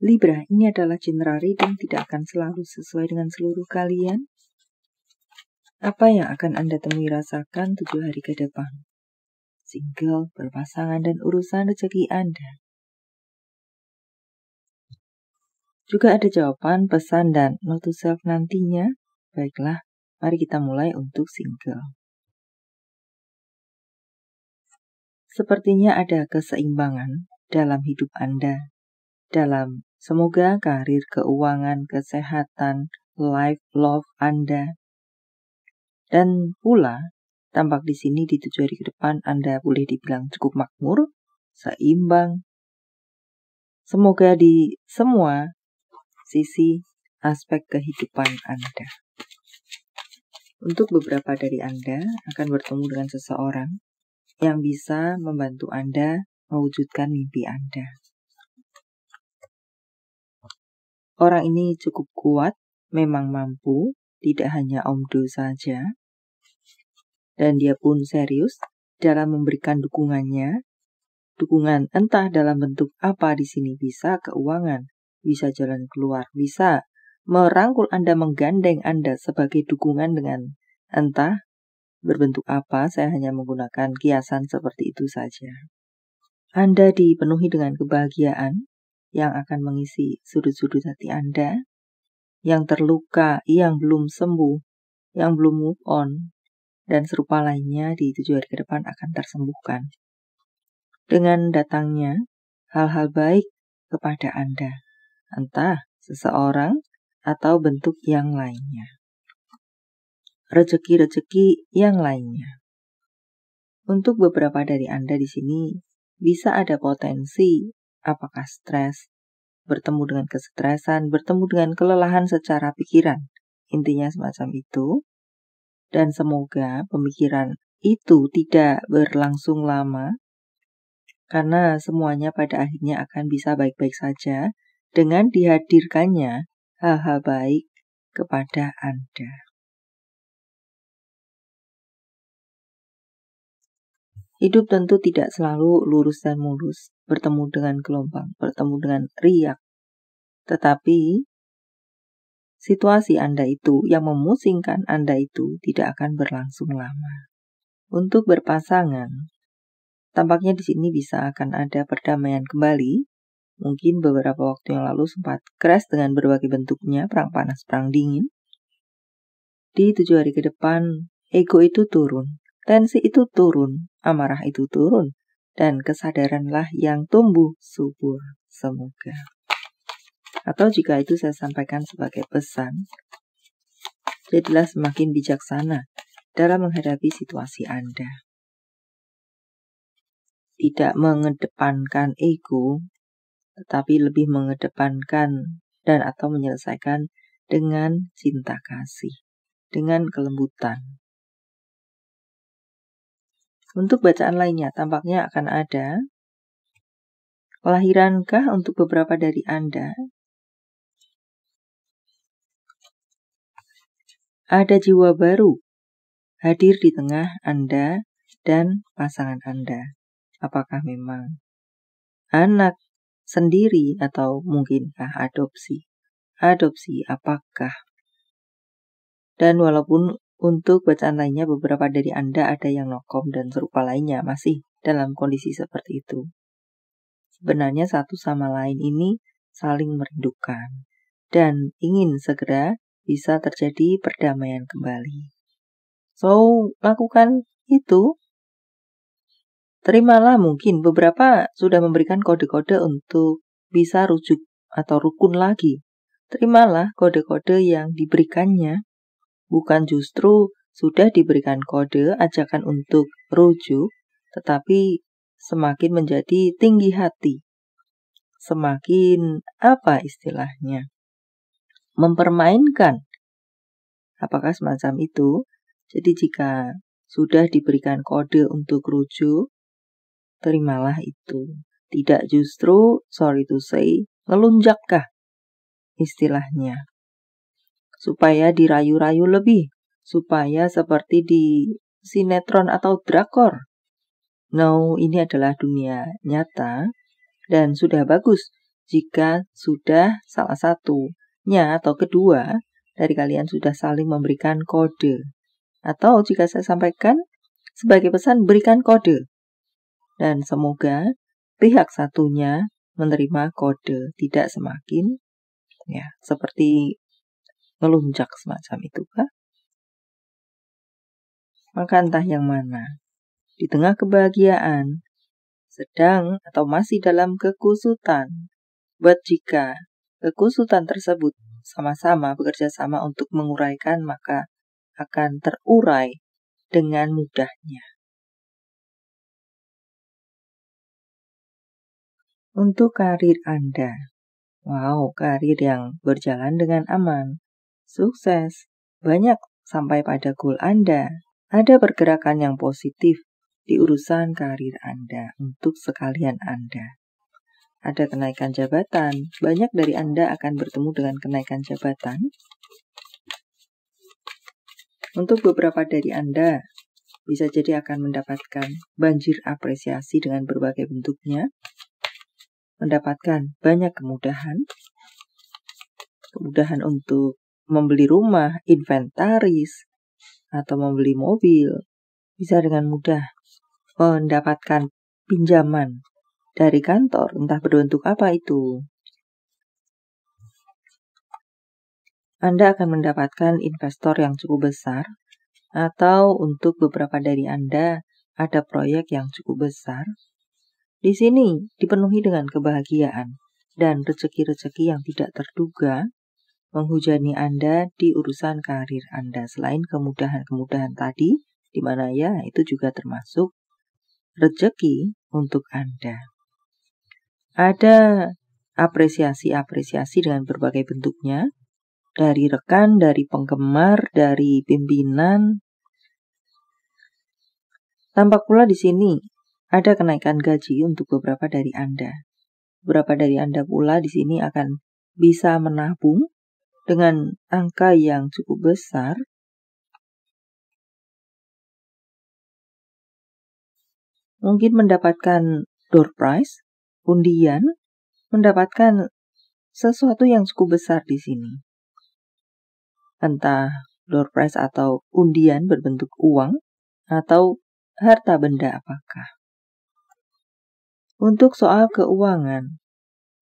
Libra, ini adalah general reading, tidak akan selalu sesuai dengan seluruh kalian. Apa yang akan Anda temui rasakan 7 hari ke depan? Single, berpasangan, dan urusan rezeki Anda. Juga ada jawaban, pesan, dan note to self nantinya. Baiklah, mari kita mulai untuk single. Sepertinya ada keseimbangan dalam hidup Anda. Semoga karir, keuangan, kesehatan, life, love Anda. Dan pula, tampak di sini di 7 hari ke depan Anda boleh dibilang cukup makmur, seimbang. Semoga di semua sisi aspek kehidupan Anda. Untuk beberapa dari Anda akan bertemu dengan seseorang yang bisa membantu Anda mewujudkan mimpi Anda. Orang ini cukup kuat, memang mampu, tidak hanya omdo saja, dan dia pun serius dalam memberikan dukungannya. Dukungan entah dalam bentuk apa di sini, bisa keuangan, bisa jalan keluar, bisa merangkul Anda, menggandeng Anda sebagai dukungan dengan entah berbentuk apa, saya hanya menggunakan kiasan seperti itu saja. Anda dipenuhi dengan kebahagiaan yang akan mengisi sudut-sudut hati Anda, yang terluka, yang belum sembuh, yang belum move on, dan serupa lainnya di 7 hari ke depan akan tersembuhkan. Dengan datangnya hal-hal baik kepada Anda, entah seseorang atau bentuk yang lainnya. Rezeki-rezeki yang lainnya. Untuk beberapa dari Anda di sini bisa ada potensi, apakah stres, bertemu dengan kesetresan, bertemu dengan kelelahan secara pikiran. Intinya semacam itu. Dan semoga pemikiran itu tidak berlangsung lama, karena semuanya pada akhirnya akan bisa baik-baik saja dengan dihadirkannya hal-hal baik kepada Anda. Hidup tentu tidak selalu lurus dan mulus, bertemu dengan gelombang, bertemu dengan riak. Tetapi situasi Anda itu, yang memusingkan Anda itu, tidak akan berlangsung lama. Untuk berpasangan, tampaknya di sini bisa akan ada perdamaian kembali. Mungkin beberapa waktu yang lalu sempat crash dengan berbagai bentuknya, perang panas, perang dingin. Di 7 hari ke depan, ego itu turun, tensi itu turun, amarah itu turun, dan kesadaranlah yang tumbuh subur. Semoga. Atau jika itu saya sampaikan sebagai pesan, jadilah semakin bijaksana dalam menghadapi situasi Anda. Tidak mengedepankan ego, tetapi lebih mengedepankan dan atau menyelesaikan dengan cinta kasih, dengan kelembutan. Untuk bacaan lainnya, tampaknya akan ada kelahirankah untuk beberapa dari Anda. Ada jiwa baru hadir di tengah Anda dan pasangan Anda. Apakah memang anak sendiri atau mungkinkah adopsi? Adopsi apakah? Dan walaupun untuk bacaan lainnya beberapa dari Anda ada yang nokom dan serupa lainnya masih dalam kondisi seperti itu. Sebenarnya satu sama lain ini saling merindukan dan ingin segera bisa terjadi perdamaian kembali. So, lakukan itu. Terimalah, mungkin beberapa sudah memberikan kode-kode untuk bisa rujuk atau rukun lagi. Terimalah kode-kode yang diberikannya. Bukan justru sudah diberikan kode ajakan untuk rujuk, tetapi semakin menjadi tinggi hati. Semakin apa istilahnya? Mempermainkan. Apakah semacam itu? Jadi jika sudah diberikan kode untuk rujuk, terimalah itu. Tidak justru, sorry to say, ngelunjakkah istilahnya. Supaya dirayu-rayu lebih, supaya seperti di sinetron atau drakor. No, ini adalah dunia nyata dan sudah bagus jika sudah salah satunya atau kedua dari kalian sudah saling memberikan kode. Atau jika saya sampaikan sebagai pesan, berikan kode. Dan semoga pihak satunya menerima kode, tidak semakin seperti ngelunjak semacam itu, Kak. Maka entah yang mana, di tengah kebahagiaan, sedang atau masih dalam kekusutan, buat jika kekusutan tersebut sama-sama bekerja sama untuk menguraikan, maka akan terurai dengan mudahnya. Untuk karir Anda, karir yang berjalan dengan aman, sukses, banyak sampai pada goal Anda. Ada pergerakan yang positif di urusan karir Anda untuk sekalian Anda. Ada kenaikan jabatan, banyak dari Anda akan bertemu dengan kenaikan jabatan. Untuk beberapa dari Anda, bisa jadi akan mendapatkan banjir apresiasi dengan berbagai bentuknya, mendapatkan banyak kemudahan untuk membeli rumah, inventaris, atau membeli mobil, bisa dengan mudah mendapatkan pinjaman dari kantor, entah berbentuk apa itu. Anda akan mendapatkan investor yang cukup besar, atau untuk beberapa dari Anda ada proyek yang cukup besar. Di sini dipenuhi dengan kebahagiaan dan rezeki-rezeki yang tidak terduga menghujani Anda di urusan karir Anda. Selain kemudahan-kemudahan tadi, di mana itu juga termasuk rezeki untuk Anda. Ada apresiasi-apresiasi dengan berbagai bentuknya, dari rekan, dari penggemar, dari pimpinan. Tampak pula di sini ada kenaikan gaji untuk beberapa dari Anda. Beberapa dari Anda pula di sini akan bisa menabung dengan angka yang cukup besar. Mungkin mendapatkan door prize, undian, mendapatkan sesuatu yang cukup besar di sini. Entah door prize atau undian berbentuk uang atau harta benda apakah. Untuk soal keuangan,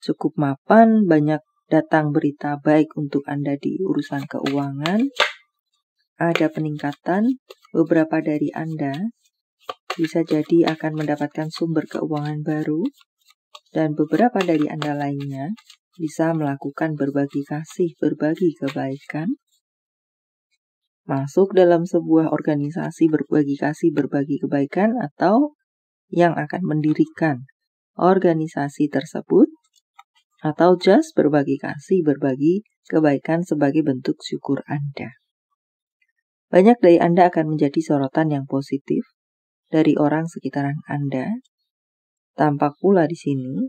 cukup mapan, banyak datang berita baik untuk Anda di urusan keuangan. Ada peningkatan, beberapa dari Anda bisa jadi akan mendapatkan sumber keuangan baru, dan beberapa dari Anda lainnya bisa melakukan berbagi kasih, berbagi kebaikan, masuk dalam sebuah organisasi berbagi kasih, berbagi kebaikan, atau yang akan mendirikan organisasi tersebut, atau just berbagi kasih, berbagi kebaikan sebagai bentuk syukur Anda. Banyak dari Anda akan menjadi sorotan yang positif dari orang sekitaran Anda. Tampak pula di sini,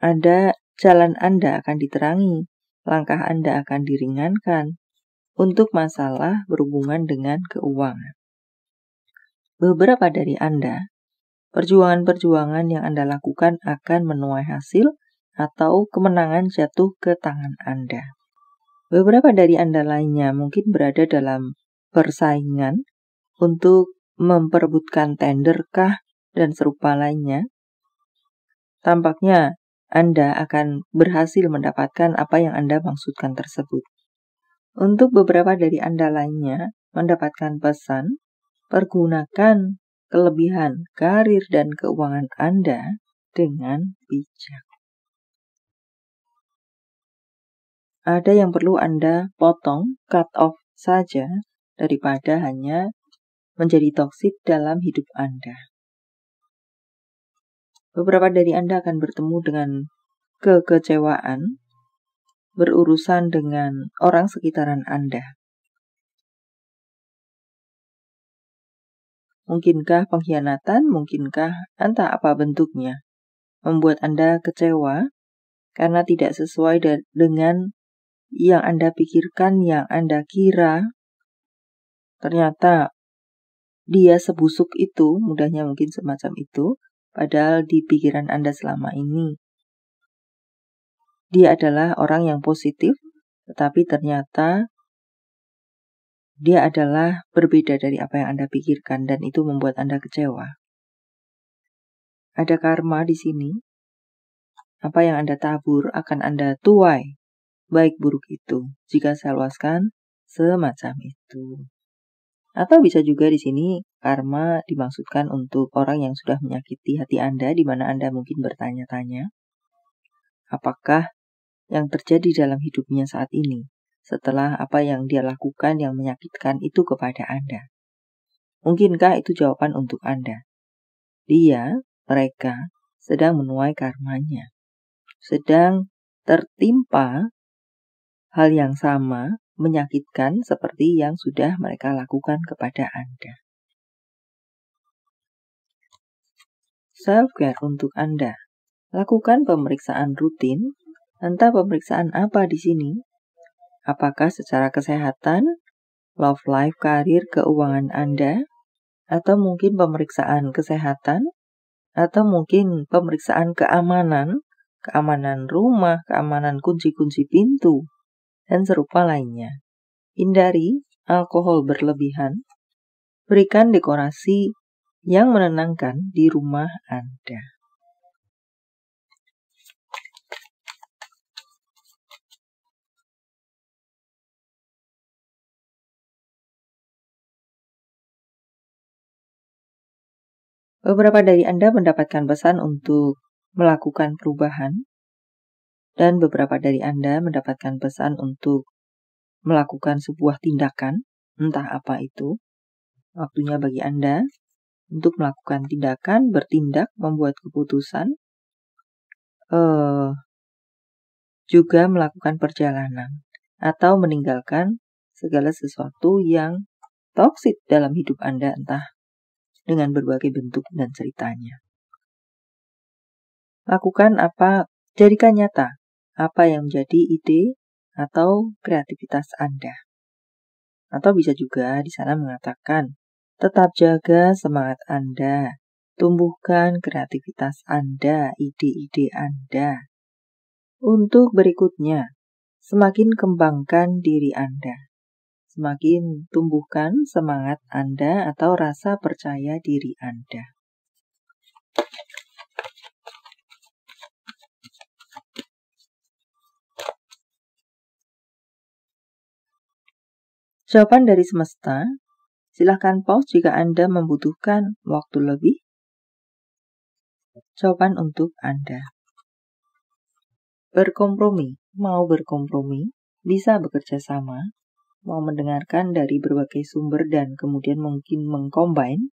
ada jalan Anda akan diterangi, langkah Anda akan diringankan untuk masalah berhubungan dengan keuangan. Beberapa dari Anda, perjuangan-perjuangan yang Anda lakukan akan menuai hasil atau kemenangan jatuh ke tangan Anda. Beberapa dari Anda lainnya mungkin berada dalam persaingan untuk memperebutkan tender kah dan serupa lainnya. Tampaknya Anda akan berhasil mendapatkan apa yang Anda maksudkan tersebut. Untuk beberapa dari Anda lainnya mendapatkan pesan, pergunakan kelebihan karir dan keuangan Anda dengan bijak. Ada yang perlu Anda potong, cut off saja, daripada hanya menjadi toksik dalam hidup Anda. Beberapa dari Anda akan bertemu dengan kekecewaan berurusan dengan orang sekitaran Anda. Mungkinkah pengkhianatan, mungkinkah entah apa bentuknya, membuat Anda kecewa karena tidak sesuai dengan yang Anda pikirkan, yang Anda kira. Ternyata dia sebusuk itu, mudahnya mungkin semacam itu, padahal di pikiran Anda selama ini dia adalah orang yang positif, tetapi ternyata dia adalah berbeda dari apa yang Anda pikirkan dan itu membuat Anda kecewa. Ada karma di sini. Apa yang Anda tabur akan Anda tuai, baik buruk itu, jika saya luaskan semacam itu. Atau bisa juga di sini karma dimaksudkan untuk orang yang sudah menyakiti hati Anda, di mana Anda mungkin bertanya-tanya, apakah yang terjadi dalam hidupnya saat ini setelah apa yang dia lakukan yang menyakitkan itu kepada Anda. Mungkinkah itu jawaban untuk Anda? Mereka sedang menuai karmanya, sedang tertimpa hal yang sama, menyakitkan seperti yang sudah mereka lakukan kepada Anda. Self-care untuk Anda. Lakukan pemeriksaan rutin. Entah pemeriksaan apa di sini. Apakah secara kesehatan, love life, karir, keuangan Anda, atau mungkin pemeriksaan kesehatan, atau mungkin pemeriksaan keamanan rumah, keamanan kunci-kunci pintu, dan serupa lainnya. Hindari alkohol berlebihan. Berikan dekorasi yang menenangkan di rumah Anda. Beberapa dari Anda mendapatkan pesan untuk melakukan perubahan, dan beberapa dari Anda mendapatkan pesan untuk melakukan sebuah tindakan, entah apa itu. Waktunya bagi Anda untuk melakukan tindakan, bertindak, membuat keputusan, juga melakukan perjalanan, atau meninggalkan segala sesuatu yang toksik dalam hidup Anda, entah dengan berbagai bentuk dan ceritanya. Lakukan apa, jadikan nyata apa yang menjadi ide atau kreativitas Anda. Atau bisa juga di sana mengatakan, tetap jaga semangat Anda, tumbuhkan kreativitas Anda, ide-ide Anda. Untuk berikutnya, semakin kembangkan diri Anda, semakin tumbuhkan semangat Anda atau rasa percaya diri Anda. Jawaban dari semesta, silahkan pause jika Anda membutuhkan waktu lebih. Jawaban untuk Anda. Berkompromi, mau berkompromi, bisa bekerja sama, mau mendengarkan dari berbagai sumber dan kemudian mungkin mengcombine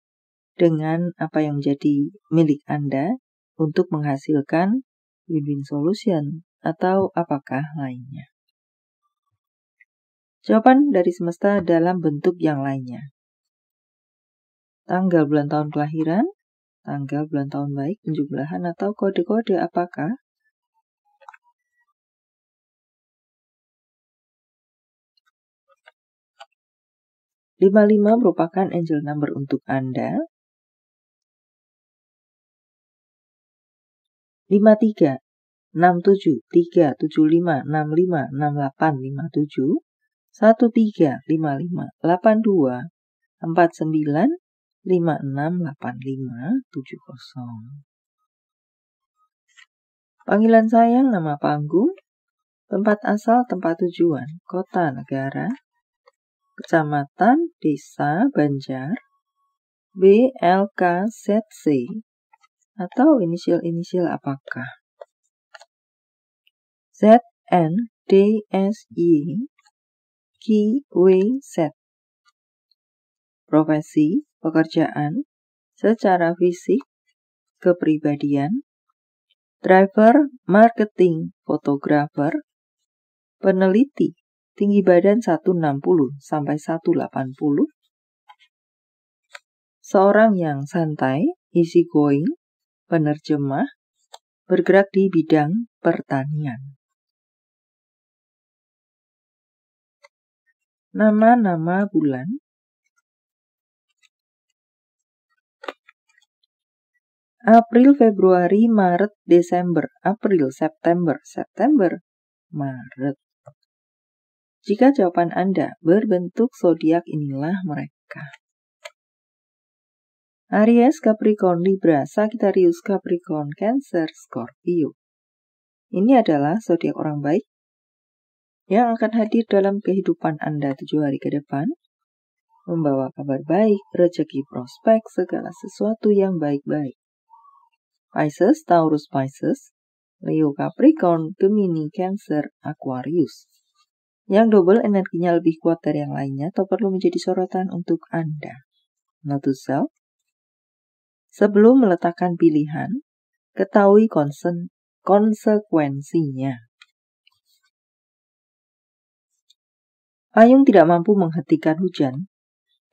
dengan apa yang menjadi milik Anda untuk menghasilkan win-win solution atau apakah lainnya. Jawaban dari semesta dalam bentuk yang lainnya. Tanggal bulan tahun kelahiran, tanggal bulan tahun baik, penjumlahan atau kode-kode apakah? Lima merupakan angel number untuk Anda. 53, 67, 3, 75, 65, 68, 57, 13, 55, 82, 49, 56, 85, 70. Panggilan sayang, nama panggung, tempat asal, tempat tujuan, kota, negara, kecamatan, desa, Banjar, BLKZC, atau inisial-inisial apakah? ZNDSY, KWZ. Profesi, pekerjaan, secara fisik, kepribadian, driver, marketing, fotografer, peneliti, tinggi badan 160 sampai 180, seorang yang santai, easy going, penerjemah, bergerak di bidang pertanian. Nama-nama bulan. April, Februari, Maret, Desember. April, September, September, Maret. Jika jawaban Anda berbentuk zodiak, inilah mereka. Aries, Capricorn, Libra, Sagittarius, Capricorn, Cancer, Scorpio. Ini adalah zodiak orang baik yang akan hadir dalam kehidupan Anda 7 hari ke depan, membawa kabar baik, rezeki, prospek, segala sesuatu yang baik-baik. Pisces, Taurus, Pisces, Leo, Capricorn, Gemini, Cancer, Aquarius. Yang double energinya lebih kuat dari yang lainnya atau perlu menjadi sorotan untuk Anda. Note to self. Sebelum meletakkan pilihan, ketahui konsekuensinya. Payung tidak mampu menghentikan hujan,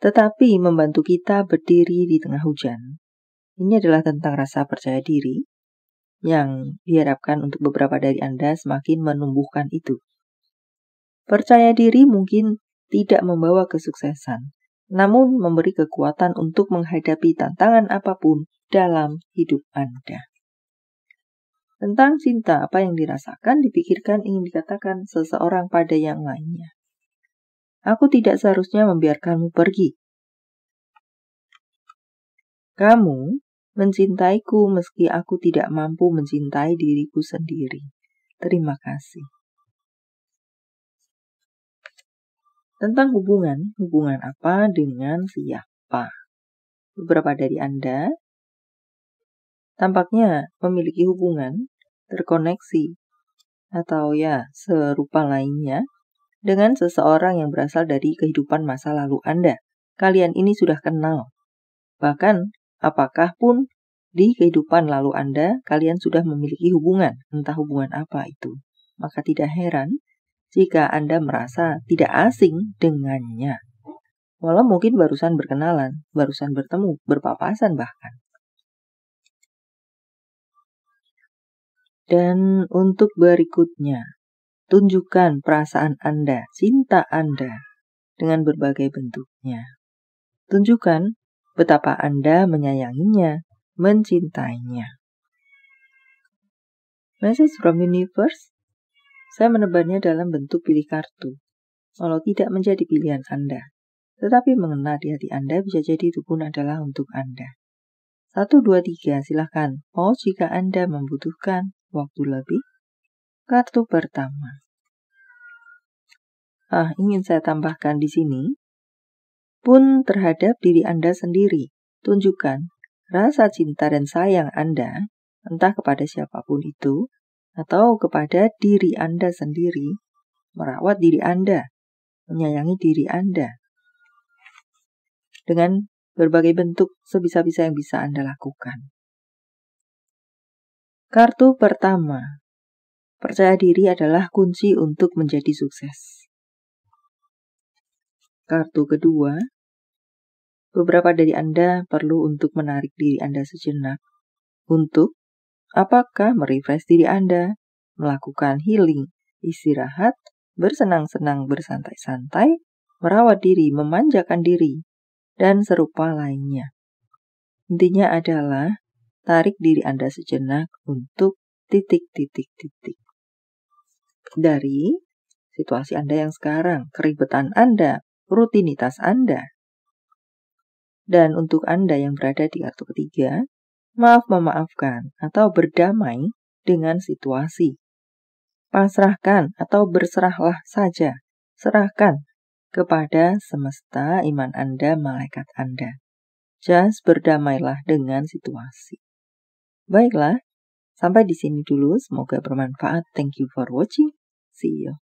tetapi membantu kita berdiri di tengah hujan. Ini adalah tentang rasa percaya diri yang diharapkan untuk beberapa dari Anda semakin menumbuhkan itu. Percaya diri mungkin tidak membawa kesuksesan, namun memberi kekuatan untuk menghadapi tantangan apapun dalam hidup Anda. Tentang cinta, apa yang dirasakan, dipikirkan, ingin dikatakan seseorang pada yang lainnya. Aku tidak seharusnya membiarkanmu pergi. Kamu mencintaiku meski aku tidak mampu mencintai diriku sendiri. Terima kasih. Tentang hubungan apa dengan siapa? Beberapa dari Anda tampaknya memiliki hubungan, terkoneksi, atau serupa lainnya dengan seseorang yang berasal dari kehidupan masa lalu Anda. Kalian ini sudah kenal. Bahkan, apakah pun di kehidupan lalu Anda, kalian sudah memiliki hubungan, entah hubungan apa itu. Maka tidak heran jika Anda merasa tidak asing dengannya. Walau mungkin barusan berkenalan, barusan bertemu, berpapasan bahkan. Dan untuk berikutnya, tunjukkan perasaan Anda, cinta Anda dengan berbagai bentuknya. Tunjukkan betapa Anda menyayanginya, mencintainya. Message from Universe, saya menebarnya dalam bentuk pilih kartu. Walau tidak menjadi pilihan Anda, tetapi mengena di hati Anda, bisa jadi itu pun adalah untuk Anda. 1, 2, 3, silahkan pause jika Anda membutuhkan waktu lebih. Kartu pertama. Ingin saya tambahkan di sini, pun terhadap diri Anda sendiri. Tunjukkan rasa cinta dan sayang Anda, entah kepada siapapun itu, atau kepada diri Anda sendiri, merawat diri Anda, menyayangi diri Anda, dengan berbagai bentuk sebisa-bisa yang bisa Anda lakukan. Kartu pertama, percaya diri adalah kunci untuk menjadi sukses. Kartu kedua, beberapa dari Anda perlu untuk menarik diri Anda sejenak untuk apakah merefresh diri Anda, melakukan healing, istirahat, bersenang-senang, bersantai-santai, merawat diri, memanjakan diri, dan serupa lainnya. Intinya adalah tarik diri Anda sejenak untuk titik-titik-titik. Dari situasi Anda yang sekarang, keribetan Anda, rutinitas Anda. Dan untuk Anda yang berada di kartu ketiga, memaafkan atau berdamai dengan situasi. Pasrahkan atau berserahlah saja. Serahkan kepada semesta, iman Anda, malaikat Anda. Just berdamailah dengan situasi. Baiklah, sampai di sini dulu. Semoga bermanfaat. Thank you for watching. See you.